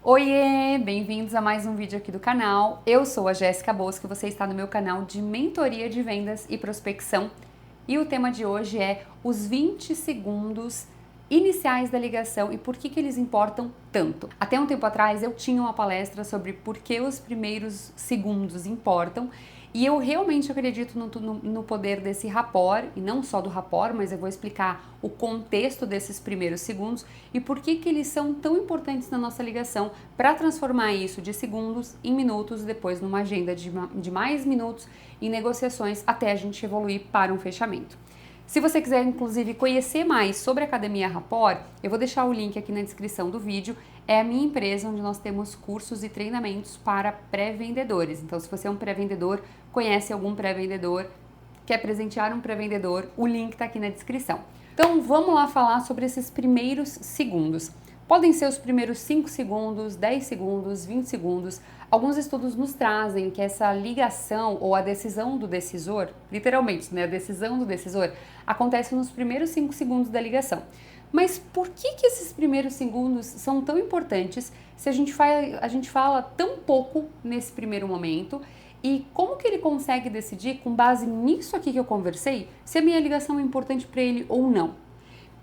Oiê, bem-vindos a mais um vídeo aqui do canal. Eu sou a Jéssica Bosco e você está no meu canal de mentoria de vendas e prospecção. E o tema de hoje é os 20 segundos iniciais da ligação e por que eles importam tanto. Até um tempo atrás eu tinha uma palestra sobre por que os primeiros segundos importam. E eu realmente acredito no poder desse rapport, e não só do rapport, mas eu vou explicar o contexto desses primeiros segundos e por que eles são tão importantes na nossa ligação para transformar isso de segundos em minutos, depois numa agenda de mais minutos em negociações até a gente evoluir para um fechamento. Se você quiser, inclusive, conhecer mais sobre a Academia Rapport, eu vou deixar o link aqui na descrição do vídeo. É a minha empresa onde nós temos cursos e treinamentos para pré-vendedores. Então, se você é um pré-vendedor, conhece algum pré-vendedor, quer presentear um pré-vendedor, o link está aqui na descrição. Então, vamos lá falar sobre esses primeiros segundos. Podem ser os primeiros 5 segundos, 10 segundos, 20 segundos. Alguns estudos nos trazem que essa ligação ou a decisão do decisor, literalmente, né, a decisão do decisor, acontece nos primeiros 5 segundos da ligação. Mas por que esses primeiros segundos são tão importantes se a gente fala tão pouco nesse primeiro momento? E como que ele consegue decidir, com base nisso aqui que eu conversei, se a minha ligação é importante para ele ou não?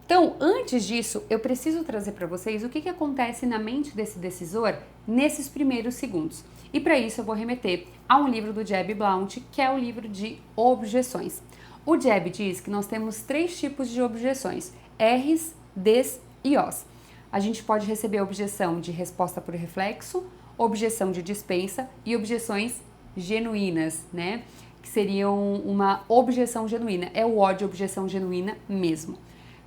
Então, antes disso, eu preciso trazer para vocês o que acontece na mente desse decisor nesses primeiros segundos. E para isso eu vou remeter a um livro do Jeb Blount, que é o livro de objeções. O Jeb diz que nós temos 3 tipos de objeções, R's, D's e O's. A gente pode receber objeção de resposta por reflexo, objeção de dispensa e objeções genuínas, né? Que seriam uma objeção genuína, é o O de objeção genuína mesmo.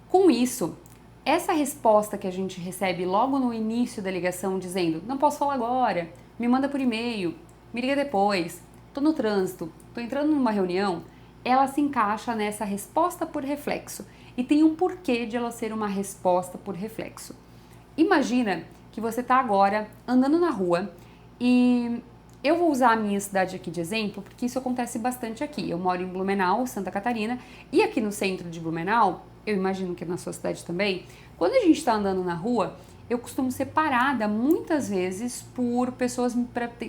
Com isso, essa resposta que a gente recebe logo no início da ligação dizendo não posso falar agora, me manda por e-mail, me liga depois, tô no trânsito, tô entrando numa reunião, ela se encaixa nessa resposta por reflexo e tem um porquê de ela ser uma resposta por reflexo. Imagina que você tá agora andando na rua e eu vou usar a minha cidade aqui de exemplo porque isso acontece bastante aqui. Eu moro em Blumenau, Santa Catarina, e aqui no centro de Blumenau, eu imagino que na sua cidade também, quando a gente está andando na rua, eu costumo ser parada muitas vezes por pessoas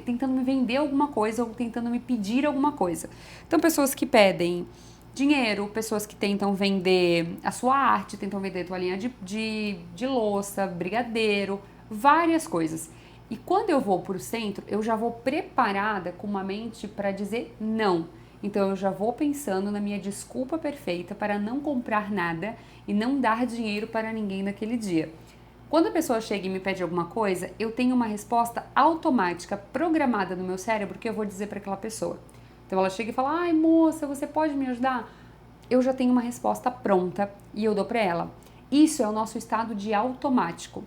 tentando me vender alguma coisa ou tentando me pedir alguma coisa. Então, pessoas que pedem dinheiro, pessoas que tentam vender a sua arte, tentam vender toalhinha de louça, brigadeiro, várias coisas. E quando eu vou para o centro, eu já vou preparada com uma mente para dizer não. Então eu já vou pensando na minha desculpa perfeita para não comprar nada e não dar dinheiro para ninguém naquele dia. Quando a pessoa chega e me pede alguma coisa, eu tenho uma resposta automática programada no meu cérebro que eu vou dizer para aquela pessoa. Então ela chega e fala: "Ai, moça, você pode me ajudar?" Eu já tenho uma resposta pronta e eu dou para ela. Isso é o nosso estado de automático.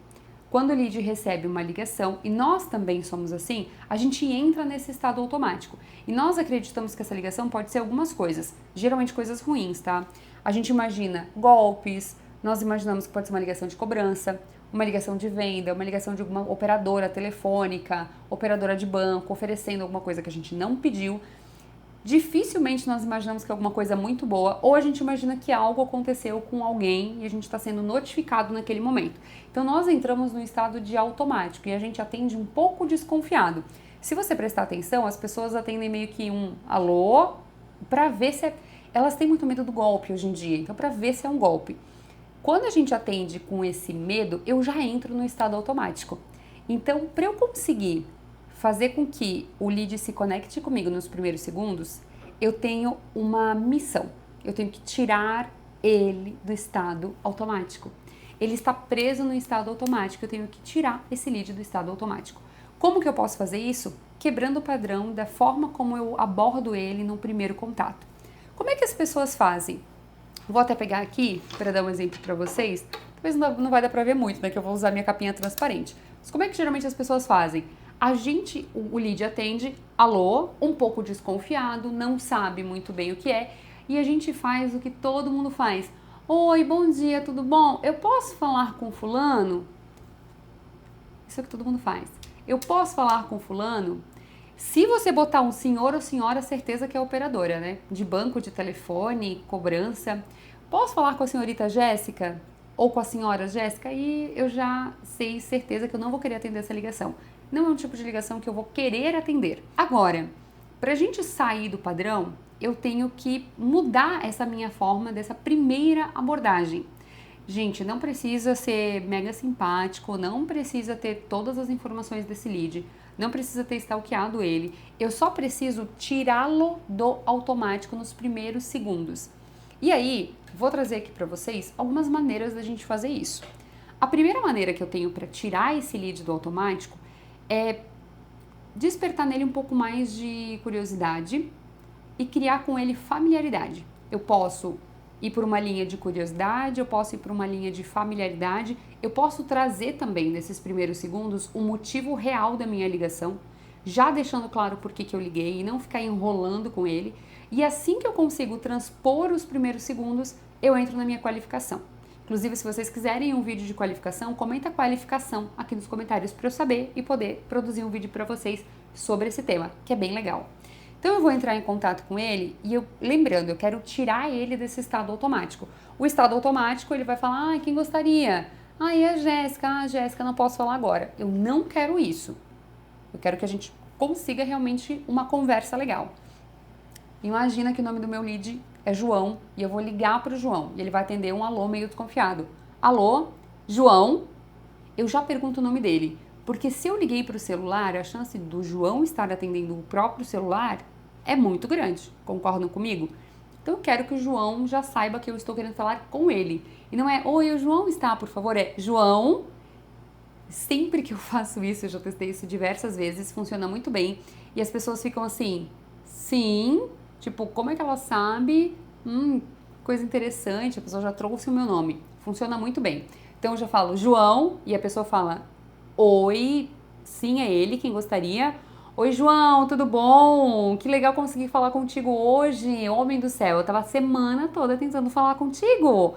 Quando o lead recebe uma ligação, e nós também somos assim, a gente entra nesse estado automático. E nós acreditamos que essa ligação pode ser algumas coisas, geralmente coisas ruins, tá? A gente imagina golpes, nós imaginamos que pode ser uma ligação de cobrança, uma ligação de venda, uma ligação de alguma operadora telefônica, operadora de banco, oferecendo alguma coisa que a gente não pediu. Dificilmente nós imaginamos que é alguma coisa muito boa, ou a gente imagina que algo aconteceu com alguém e a gente está sendo notificado naquele momento. Então nós entramos no estado de automático e a gente atende um pouco desconfiado. Se você prestar atenção, as pessoas atendem meio que um alô, para ver se elas têm muito medo do golpe hoje em dia, então para ver se é um golpe. Quando a gente atende com esse medo, eu já entro no estado automático. Então, para eu conseguir fazer com que o lead se conecte comigo nos primeiros segundos, eu tenho uma missão. Eu tenho que tirar ele do estado automático. Ele está preso no estado automático, eu tenho que tirar esse lead do estado automático. Como que eu posso fazer isso? Quebrando o padrão da forma como eu abordo ele no primeiro contato. Como é que as pessoas fazem? Vou até pegar aqui para dar um exemplo para vocês. Talvez não vai dar para ver muito, né? Que eu vou usar minha capinha transparente. Mas como é que geralmente as pessoas fazem? O lead atende, alô, um pouco desconfiado, não sabe muito bem o que é, e a gente faz o que todo mundo faz. Oi, bom dia, tudo bom? Eu posso falar com fulano? Isso é o que todo mundo faz. Eu posso falar com fulano? Se você botar um senhor ou senhora, certeza que é operadora, né? De banco, de telefone, cobrança. Posso falar com a senhorita Jéssica? ou com a senhora Jéssica, e eu já sei certeza que eu não vou querer atender essa ligação. Não é um tipo de ligação que eu vou querer atender. Agora, para a gente sair do padrão, eu tenho que mudar essa minha forma dessa primeira abordagem. Gente, não precisa ser mega simpático, não precisa ter todas as informações desse lead, não precisa ter stalkeado ele. Eu só preciso tirá-lo do automático nos primeiros segundos. E aí, vou trazer aqui para vocês algumas maneiras da gente fazer isso. A primeira maneira que eu tenho para tirar esse lead do automático é despertar nele um pouco mais de curiosidade e criar com ele familiaridade. Eu posso ir por uma linha de curiosidade, eu posso ir por uma linha de familiaridade, eu posso trazer também nesses primeiros segundos o motivo real da minha ligação, já deixando claro por que eu liguei e não ficar enrolando com ele. E assim que eu consigo transpor os primeiros segundos, eu entro na minha qualificação. Inclusive, se vocês quiserem um vídeo de qualificação, comenta qualificação aqui nos comentários para eu saber e poder produzir um vídeo para vocês sobre esse tema, que é bem legal. Então eu vou entrar em contato com ele e lembrando, eu quero tirar ele desse estado automático. O estado automático, ele vai falar, quem gostaria? E a Jéssica, não posso falar agora. Eu não quero isso. Eu quero que a gente consiga realmente uma conversa legal. Imagina que o nome do meu lead é João e eu vou ligar para o João e ele vai atender um alô meio desconfiado. Alô, João? Eu já pergunto o nome dele, porque se eu liguei para o celular, a chance do João estar atendendo o próprio celular é muito grande. Concordam comigo? Então eu quero que o João já saiba que eu estou querendo falar com ele. E não é, oi, o João está, por favor, é João. Sempre que eu faço isso, eu já testei isso diversas vezes, funciona muito bem. E as pessoas ficam assim, sim, tipo, como é que ela sabe? Coisa interessante, a pessoa já trouxe o meu nome. Funciona muito bem. Então eu já falo João e a pessoa fala, oi, sim, é ele, quem gostaria? Oi, João, tudo bom? Que legal conseguir falar contigo hoje, homem do céu. Eu tava a semana toda tentando falar contigo.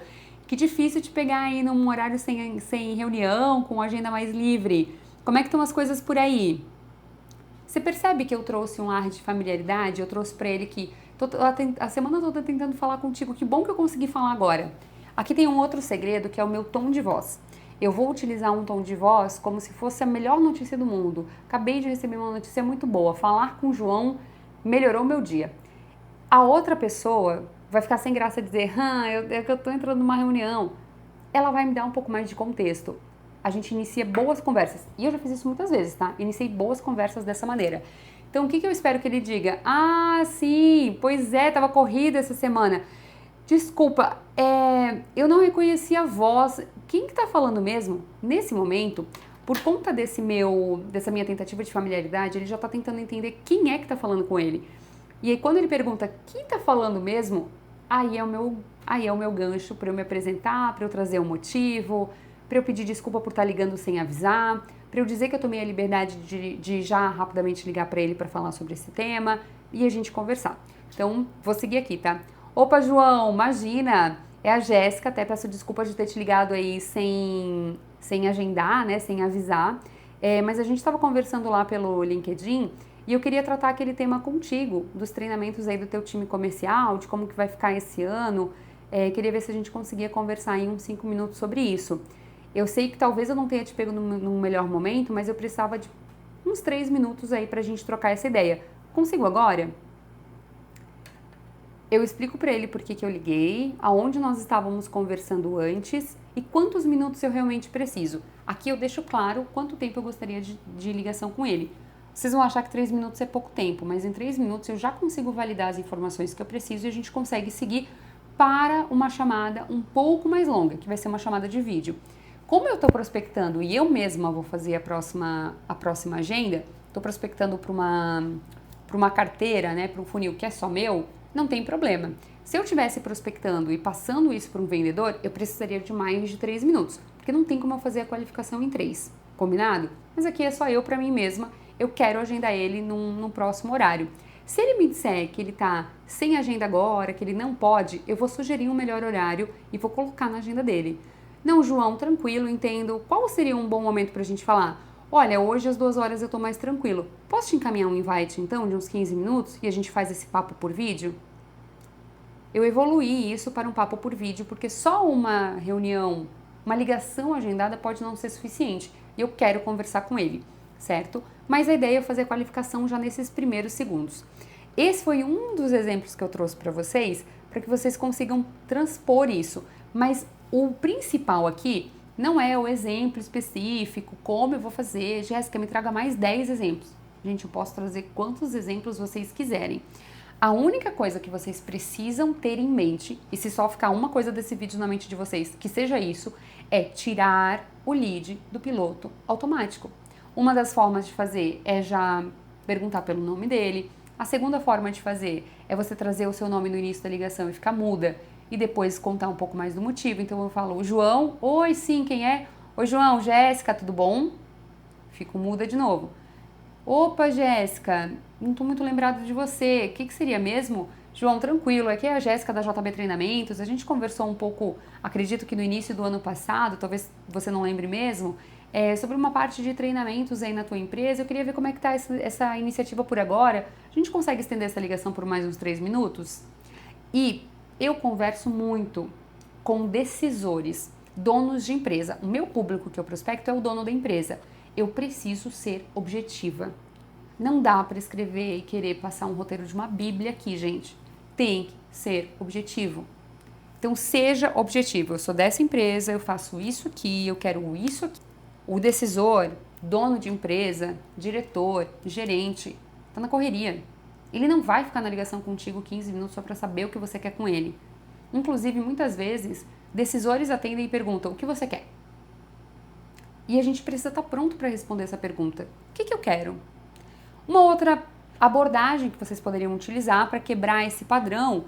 Que difícil te pegar aí num horário sem reunião, com agenda mais livre. Como é que estão as coisas por aí? Você percebe que eu trouxe um ar de familiaridade? Eu trouxe pra ele que tô a semana toda tentando falar contigo. Que bom que eu consegui falar agora. Aqui tem um outro segredo que é o meu tom de voz. Eu vou utilizar um tom de voz como se fosse a melhor notícia do mundo. Acabei de receber uma notícia muito boa. Falar com o João melhorou meu dia. A outra pessoa vai ficar sem graça de dizer, é que eu tô entrando numa reunião. Ela vai me dar um pouco mais de contexto. A gente inicia boas conversas. E eu já fiz isso muitas vezes, tá? Iniciei boas conversas dessa maneira. Então, o que eu espero que ele diga? Sim, pois é, tava corrida essa semana. Desculpa, eu não reconheci a voz. Quem que tá falando mesmo? Nesse momento, por conta dessa minha tentativa de familiaridade, ele já tá tentando entender quem é que tá falando com ele. E aí, quando ele pergunta quem tá falando mesmo, aí é o meu gancho para eu me apresentar, para eu trazer um motivo, para eu pedir desculpa por estar ligando sem avisar, para eu dizer que eu tomei a liberdade de já rapidamente ligar para ele para falar sobre esse tema e a gente conversar. Então, vou seguir aqui, tá? Opa, João, imagina, é a Jéssica, até peço desculpa de ter te ligado aí sem agendar, né, sem avisar, mas a gente estava conversando lá pelo LinkedIn e eu queria tratar aquele tema contigo, dos treinamentos aí do teu time comercial, de como que vai ficar esse ano, queria ver se a gente conseguia conversar em uns 5 minutos sobre isso. Eu sei que talvez eu não tenha te pego num melhor momento, mas eu precisava de uns 3 minutos aí pra gente trocar essa ideia. Consigo agora? Eu explico para ele por que eu liguei, aonde nós estávamos conversando antes e quantos minutos eu realmente preciso. Aqui eu deixo claro quanto tempo eu gostaria de ligação com ele. Vocês vão achar que 3 minutos é pouco tempo, mas em 3 minutos eu já consigo validar as informações que eu preciso e a gente consegue seguir para uma chamada um pouco mais longa, que vai ser uma chamada de vídeo. Como eu estou prospectando e eu mesma vou fazer a próxima agenda, estou prospectando para uma carteira, né, para um funil que é só meu, não tem problema. Se eu estivesse prospectando e passando isso para um vendedor, eu precisaria de mais de 3 minutos, porque não tem como eu fazer a qualificação em 3, combinado? Mas aqui é só eu para mim mesma, eu quero agendar ele num próximo horário. Se ele me disser que ele está sem agenda agora, que ele não pode, eu vou sugerir um melhor horário e vou colocar na agenda dele. Não, João, tranquilo, entendo. Qual seria um bom momento para a gente falar? Olha, hoje às 2 horas eu tô mais tranquilo. Posso te encaminhar um invite, então, de uns 15 minutos e a gente faz esse papo por vídeo? Eu evoluí isso para um papo por vídeo, porque só uma reunião Uma ligação agendada pode não ser suficiente e eu quero conversar com ele, certo? Mas a ideia é fazer a qualificação já nesses primeiros segundos. Esse foi um dos exemplos que eu trouxe para vocês, para que vocês consigam transpor isso. Mas o principal aqui não é o exemplo específico, como eu vou fazer. Jéssica, me traga mais 10 exemplos. Gente, eu posso trazer quantos exemplos vocês quiserem. A única coisa que vocês precisam ter em mente, e se só ficar uma coisa desse vídeo na mente de vocês, que seja isso, é tirar o lead do piloto automático. Uma das formas de fazer é já perguntar pelo nome dele. A segunda forma de fazer é você trazer o seu nome no início da ligação e ficar muda e depois contar um pouco mais do motivo. Então eu falo, João, oi, sim, quem é? Oi, João, Jéssica, tudo bom? Fico muda de novo. Opa, Jéssica, não tô muito lembrada de você. O que seria mesmo? João, tranquilo, aqui é a Jéssica da JB Treinamentos. A gente conversou um pouco, acredito que no início do ano passado, talvez você não lembre mesmo, sobre uma parte de treinamentos aí na tua empresa. Eu queria ver como é que tá essa iniciativa por agora. A gente consegue estender essa ligação por mais uns 3 minutos? E eu converso muito com decisores, donos de empresa. O meu público que eu prospecto é o dono da empresa. Eu preciso ser objetiva. Não dá para escrever e querer passar um roteiro de uma bíblia aqui, gente. Tem que ser objetivo. Então, seja objetivo. Eu sou dessa empresa, eu faço isso aqui, eu quero isso aqui. O decisor, dono de empresa, diretor, gerente, tá na correria. Ele não vai ficar na ligação contigo 15 minutos só para saber o que você quer com ele. Inclusive, muitas vezes, decisores atendem e perguntam, o que você quer? E a gente precisa estar pronto para responder essa pergunta. O que eu quero? Uma outra abordagem que vocês poderiam utilizar para quebrar esse padrão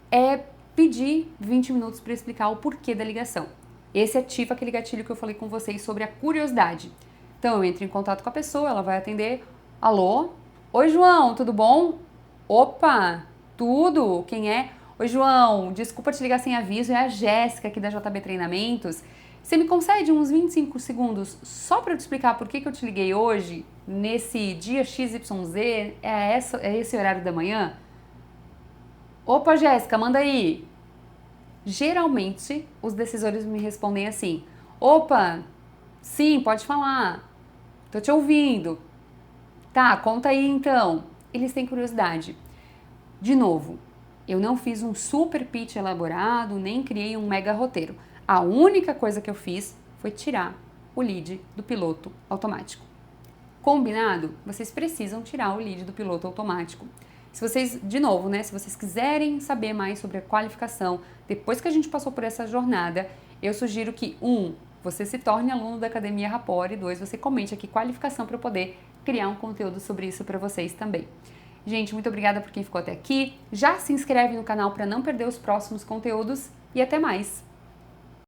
é pedir 20 minutos para explicar o porquê da ligação. Esse ativa aquele gatilho que eu falei com vocês sobre a curiosidade. Então, eu entro em contato com a pessoa, ela vai atender. Alô? Oi, João, tudo bom? Opa, tudo? Quem é? Oi, João, desculpa te ligar sem aviso, é a Jéssica aqui da JB Treinamentos. Você me concede uns 25 segundos só para eu te explicar por que eu te liguei hoje, nesse dia XYZ, é esse horário da manhã? Opa, Jéssica, manda aí. Geralmente, os decisores me respondem assim, opa, sim, pode falar, tô te ouvindo. Tá, conta aí então. Eles têm curiosidade. De novo, eu não fiz um super pitch elaborado, nem criei um mega roteiro. A única coisa que eu fiz foi tirar o lead do piloto automático. Combinado? Vocês precisam tirar o lead do piloto automático. Se vocês, de novo, né, se vocês quiserem saber mais sobre a qualificação, depois que a gente passou por essa jornada, eu sugiro que, 1, você se torne aluno da Academia Rapport e 2, você comente aqui qualificação para eu poder criar um conteúdo sobre isso para vocês também. Gente, muito obrigada por quem ficou até aqui. Já se inscreve no canal para não perder os próximos conteúdos e até mais!